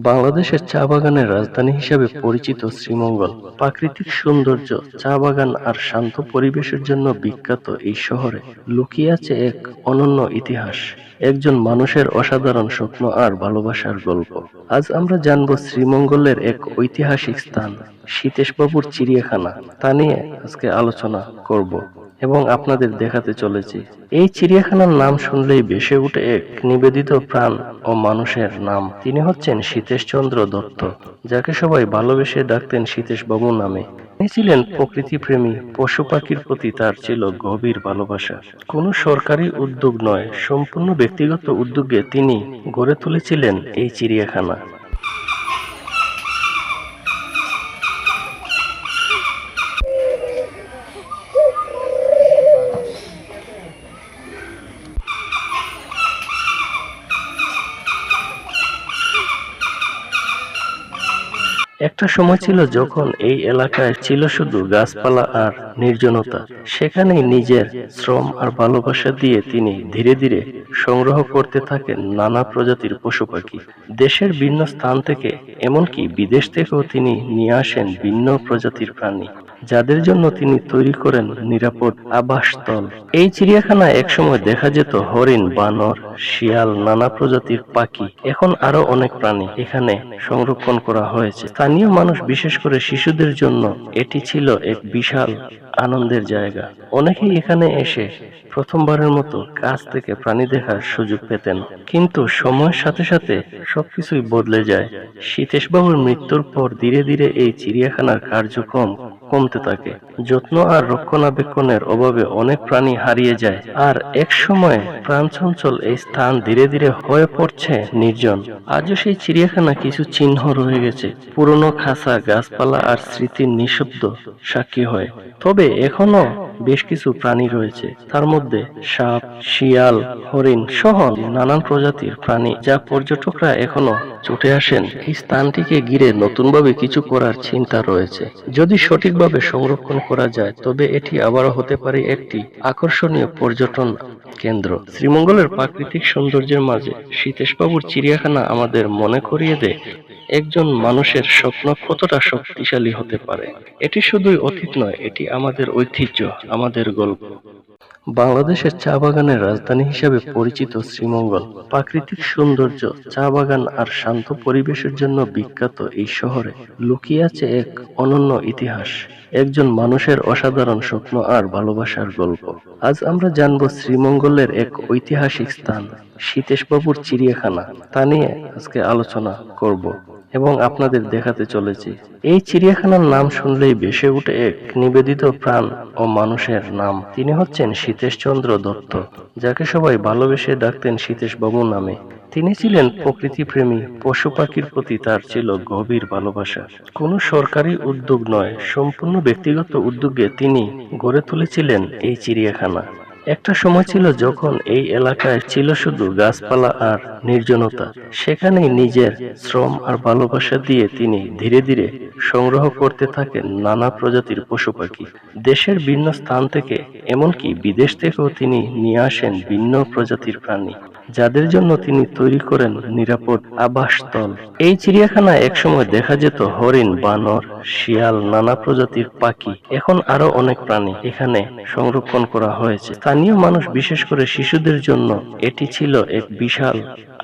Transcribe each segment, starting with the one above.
বাংলাদেশের চা বাগানের রাজধানী হিসেবে পরিচিত শ্রীমঙ্গল প্রাকৃতিক সৌন্দর্য, চা বাগান আর শান্ত পরিবেশের জন্য বিখ্যাত। এই শহরে লুকিয়ে আছে এক অনন্য ইতিহাস, একজন মানুষের অসাধারণ স্বপ্ন আর ভালোবাসার গল্প। আজ আমরা জানব শ্রীমঙ্গলের এক ঐতিহাসিক স্থান, সীতেশবাবুর চিড়িয়াখানা। তা নিয়ে আজকে আলোচনা করব এবং আপনাদের দেখাতে চলেছি। এই চিড়িয়াখানার নাম শুনলেই ভেসে উঠে এক নিবেদিত প্রাণ ও মানুষের নাম। তিনি হচ্ছেন সীতেশচন্দ্র দত্ত, যাকে সবাই ভালোবেসে ডাকতেন সীতেশবাবু নামে। তিনি ছিলেন প্রকৃতিপ্রেমী, পশু পাখির প্রতি তার ছিল গভীর ভালোবাসা। কোনো সরকারি উদ্যোগ নয়, সম্পূর্ণ ব্যক্তিগত উদ্যোগে তিনি গড়ে তুলেছিলেন এই চিড়িয়াখানা। একটা সময় ছিল যখন এই এলাকায় ছিল শুধু গাছপালা আর নির্জনতা। সেখানেই নিজের শ্রম আর ভালোবাসা দিয়ে তিনি ধীরে ধীরে সংগ্রহ করতে থাকেন নানা প্রজাতির পশু পাখি। দেশের ভিন্ন স্থান থেকে, এমনকি বিদেশ থেকেও তিনি নিয়ে আসেন ভিন্ন প্রজাতির প্রাণী, যাদের জন্য তিনি তৈরি করেন নিরাপদ আবাসস্থল। এই চিড়িয়াখানায় একসময় দেখা যেত হরিণ, বানর, শিয়াল, নানা প্রজাতির পাখি। এখন আরো অনেক প্রাণী এখানে সংরক্ষণ করা হয়েছে। স্থানীয় মানুষ, বিশেষ করে শিশুদের জন্য এটি ছিল এক বিশাল আনন্দের জায়গা। অনেকেই এখানে এসে প্রথমবারের মতো কাছ থেকে প্রাণী দেখার সুযোগ পেতেন। কিন্তু সময়ের সাথে সাথে সবকিছুই বদলে যায়। সীতেশবাবুর মৃত্যুর পর ধীরে ধীরে এই চিড়িয়াখানার কার্যক্রম কমতে থাকে। যত্ন আর রক্ষণাবেক্ষণের অভাবে অনেক প্রাণী হারিয়ে যায়, আর এক সময় প্রাণচঞ্চল এই স্থান ধীরে ধীরে হয়ে পড়ছে নির্জন। আজও সেই চিড়িয়াখানা কিছু চিহ্ন রয়ে গেছে, পুরনো খাঁচা, গাছপালা আর স্মৃতির নিঃশব্দ সাক্ষী হয়। তবে এখনো বেশ কিছু প্রাণী রয়েছে, তার মধ্যে সাপ, শিয়াল, হরিণ সহ নানান প্রজাতির প্রাণী, যা পর্যটকরা এখনো ছুটে আসেন। এই স্থানটিকে ঘিরে নতুনভাবে কিছু করার চিন্তা রয়েছে। যদি সঠিকভাবে সংরক্ষণ করা যায়, তবে এটি আবারও হতে পারে একটি আকর্ষণীয় পর্যটন কেন্দ্র। শ্রীমঙ্গলের প্রাকৃতিক সৌন্দর্যের মাঝে সীতেশবাবুর চিড়িয়াখানা আমাদের মনে করিয়ে দেয় একজন মানুষের স্বপ্ন কতটা শক্তিশালী হতে পারে। এটি শুধুই অতীত নয়, এটি আমাদের ঐতিহ্য, আমাদের গল্প। বাংলাদেশের চা বাগানের রাজধানী হিসেবে পরিচিত শ্রীমঙ্গল প্রাকৃতিক সৌন্দর্য, চা বাগান আর শান্ত পরিবেশের জন্য বিখ্যাত। এই শহরে লুকিয়ে আছে এক অনন্য ইতিহাস, একজন মানুষের অসাধারণ স্বপ্ন আর ভালোবাসার গল্প। আজ আমরা জানব শ্রীমঙ্গলের এক ঐতিহাসিক স্থান, সীতেশবাবুর চিড়িয়াখানা। তা নিয়ে আজকে আলোচনা করব এবং আপনাদের দেখাতে চলেছি। এই চিড়িয়াখানার নাম শুনলেই ভেসে উঠে এক নিবেদিত প্রাণ ও মানুষের নাম। তিনি হচ্ছেন সীতেশচন্দ্র দত্ত, যাকে সবাই ভালোবেসে ডাকতেন সীতেশবাবু নামে। তিনি ছিলেন প্রকৃতিপ্রেমী, পশু পাখির প্রতি তার ছিল গভীর ভালোবাসা। কোনো সরকারি উদ্যোগ নয়, সম্পূর্ণ ব্যক্তিগত উদ্যোগে তিনি গড়ে তুলেছিলেন এই চিড়িয়াখানা। একটা সময় ছিল যখন এই এলাকায় ছিল শুধু গাছপালা আর নির্জনতা। সেখানেই নিজের শ্রম আর ভালোবাসা দিয়ে তিনি ধীরে ধীরে সংগ্রহ করতে থাকেন নানা প্রজাতির পশু পাখি। দেশের ভিন্ন স্থান থেকে, এমনকি বিদেশ থেকেও তিনি নিয়ে আসেন ভিন্ন প্রজাতির প্রাণী, যাদের জন্য তিনি তৈরি করেন নিরাপদ আবাসস্থল। এই চিড়িয়াখানায় একসময় দেখা যেত হরিণ, বানর, শিয়াল, নানা প্রজাতির পাখি। এখন আরো অনেক প্রাণী এখানে সংরক্ষণ করা হয়েছে। স্থানীয় মানুষ, বিশেষ করে শিশুদের জন্য এটি ছিল এক বিশাল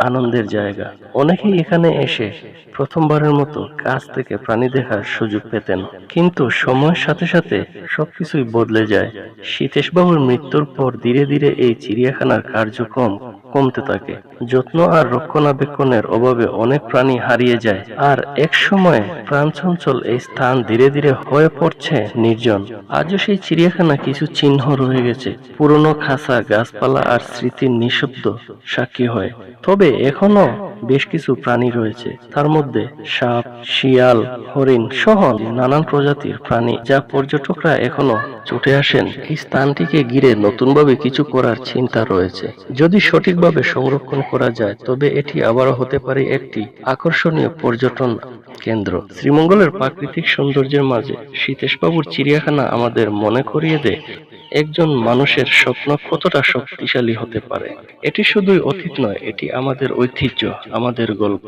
আনন্দের জায়গা। অনেকেই এখানে এসে প্রথমবারের মতো কাছ থেকে প্রাণী দেখার সুযোগ পেতেন। কিন্তু সময়ের সাথে সাথে সবকিছুই বদলে যায়। সীতেশবাবুর মৃত্যুর পর ধীরে ধীরে এই চিড়িয়াখানার কার্যক্রম কমতে থাকে। যত্ন আর রক্ষণাবেক্ষণের অভাবে অনেক প্রাণী হারিয়ে যায়, আর এক সময় প্রাণচঞ্চল এই স্থান ধীরে ধীরে হয়ে পড়ছে নির্জন। আজও সেই চিড়িয়াখানা কিছু চিহ্ন রয়ে গেছে, পুরনো খাঁচা, গাছপালা আর স্মৃতির নিঃশব্দ সাক্ষী হয়। তবে এখনো বেশ কিছু প্রাণী রয়েছে, তার মধ্যে সাপ, শিয়াল, হরিণ সহ নানান প্রজাতির প্রাণী, যা পর্যটকরা এখনো ছুটে আসেন। এই স্থানটিকে ঘিরে নতুনভাবে কিছু করার চিন্তা রয়েছে। যদি সঠিকভাবে সংরক্ষণ করা যায়, তবে এটি আবারও হতে পারে একটি আকর্ষণীয় পর্যটন কেন্দ্র। শ্রীমঙ্গলের প্রাকৃতিক সৌন্দর্যের মাঝে সীতেশবাবুর চিড়িয়াখানা আমাদের মনে করিয়ে দেয় একজন মানুষের স্বপ্ন কতটা শক্তিশালী হতে পারে। এটি শুধুই অতীত নয়, এটি আমাদের ঐতিহ্য, আমাদের গল্প।